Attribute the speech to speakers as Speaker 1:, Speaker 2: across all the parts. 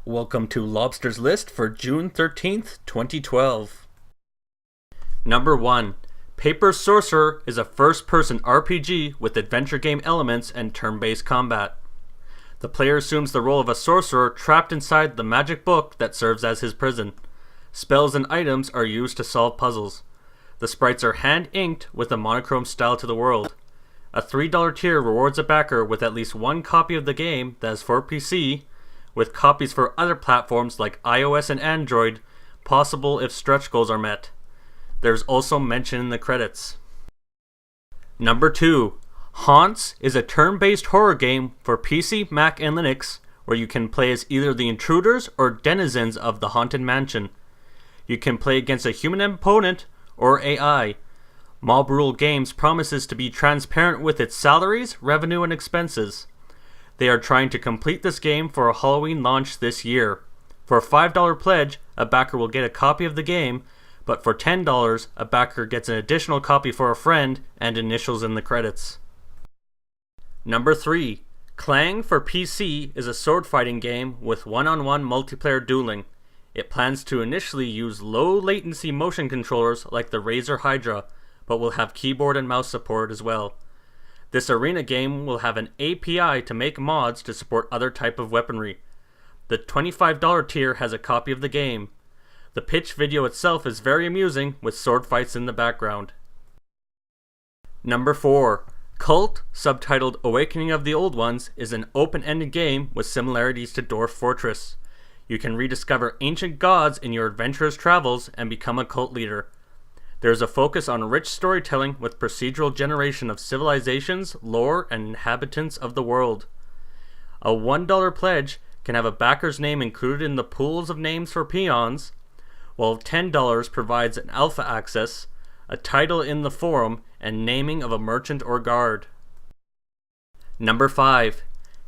Speaker 1: Welcome to Lobster's list for June 13th, 2012. Number 1. Paper Sorcerer is a first-person RPG with adventure game elements and turn-based combat. The player assumes the role of a sorcerer trapped inside the magic book that serves as his prison. Spells and items are used to solve puzzles. The sprites are hand-inked with a monochrome style to the world. A $3 tier rewards a backer with at least one copy of the game that is for PC, with copies for other platforms like iOS and Android, possible if stretch goals are met. There's also mention in the credits. Number 2. Haunts is a turn-based horror game for PC, Mac, and Linux, where you can play as either the intruders or denizens of the haunted mansion. You can play against a human opponent or AI. Mob Rule Games promises to be transparent with its salaries, revenue, and expenses. They are trying to complete this game for a Halloween launch this year. For a $5 pledge, a backer will get a copy of the game, but for $10, a backer gets an additional copy for a friend and initials in the credits. Number 3. CLANG for PC is a sword fighting game with one-on-one multiplayer dueling. It plans to initially use low latency motion controllers like the Razer Hydra, but will have keyboard and mouse support as well. This arena game will have an API to make mods to support other type of weaponry. The $25 tier has a copy of the game. The pitch video itself is very amusing with sword fights in the background. Number 4. Cult, subtitled Awakening of the Old Ones, is an open-ended game with similarities to Dwarf Fortress. You can rediscover ancient gods in your adventurous travels and become a cult leader. There is a focus on rich storytelling with procedural generation of civilizations, lore, and inhabitants of the world. A $1 pledge can have a backer's name included in the pools of names for peons, while $10 provides an alpha access, a title in the forum, and naming of a merchant or guard. Number 5.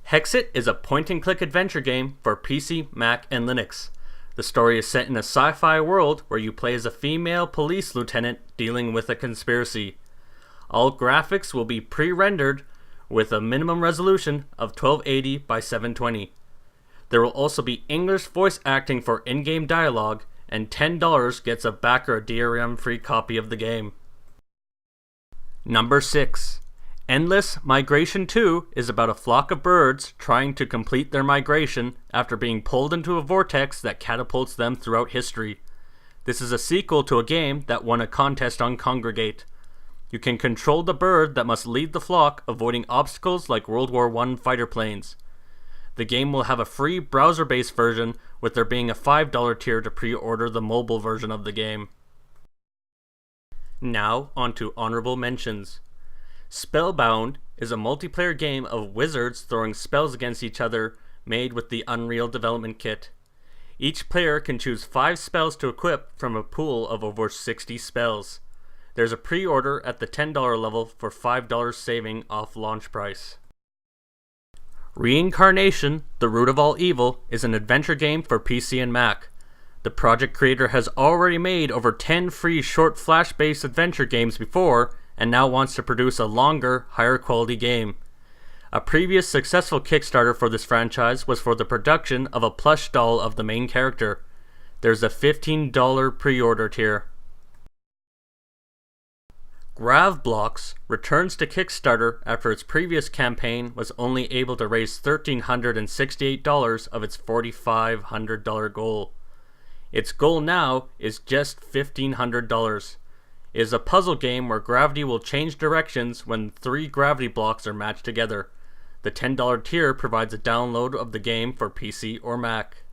Speaker 1: HeXit is a point-and-click adventure game for PC, Mac, and Linux. The story is set in a sci-fi world where you play as a female police lieutenant dealing with a conspiracy. All graphics will be pre-rendered with a minimum resolution of 1280 by 720. There will also be English voice acting for in-game dialogue, and $10 gets a backer a DRM-free copy of the game. Number 6. Endless Migration 2 is about a flock of birds trying to complete their migration after being pulled into a vortex that catapults them throughout history. This is a sequel to a game that won a contest on Congregate. You can control the bird that must lead the flock, avoiding obstacles like World War I fighter planes. The game will have a free browser-based version, with there being a $5 tier to pre-order the mobile version of the game. Now, on to honorable mentions. Spellbound is a multiplayer game of wizards throwing spells against each other, made with the Unreal Development Kit. Each player can choose 5 spells to equip from a pool of over 60 spells. There's a pre-order at the $10 level for $5 saving off launch price. Reincarnation, the Root of All Evil, is an adventure game for PC and Mac. The project creator has already made over 10 free short flash-based adventure games before, and now wants to produce a longer, higher quality game. A previous successful Kickstarter for this franchise was for the production of a plush doll of the main character. There's a $15 pre-order tier. GravBlocks returns to Kickstarter after its previous campaign was only able to raise $1,368 of its $4,500 goal. Its goal now is just $1,500. It is a puzzle game where gravity will change directions when 3 gravity blocks are matched together. The $10 tier provides a download of the game for PC or Mac.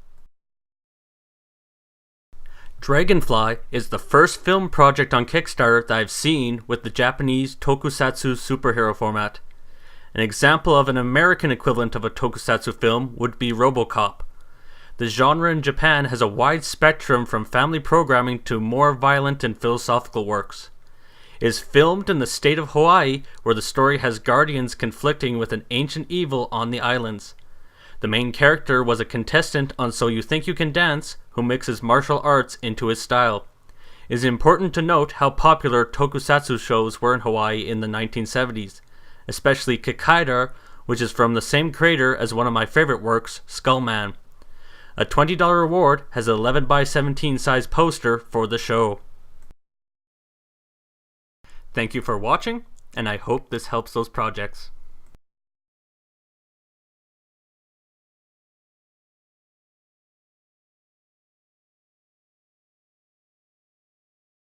Speaker 1: Dragonfly is the first film project on Kickstarter that I've seen with the Japanese tokusatsu superhero format. An example of an American equivalent of a tokusatsu film would be RoboCop. The genre in Japan has a wide spectrum from family programming to more violent and philosophical works. It is filmed in the state of Hawaii, where the story has guardians conflicting with an ancient evil on the islands. The main character was a contestant on So You Think You Can Dance, who mixes martial arts into his style. It is important to note how popular tokusatsu shows were in Hawaii in the 1970s, especially Kikaida, which is from the same creator as one of my favorite works, Skullman. A $20 reward has an 11 by 17 size poster for the show. Thank you for watching, and I hope this helps those projects.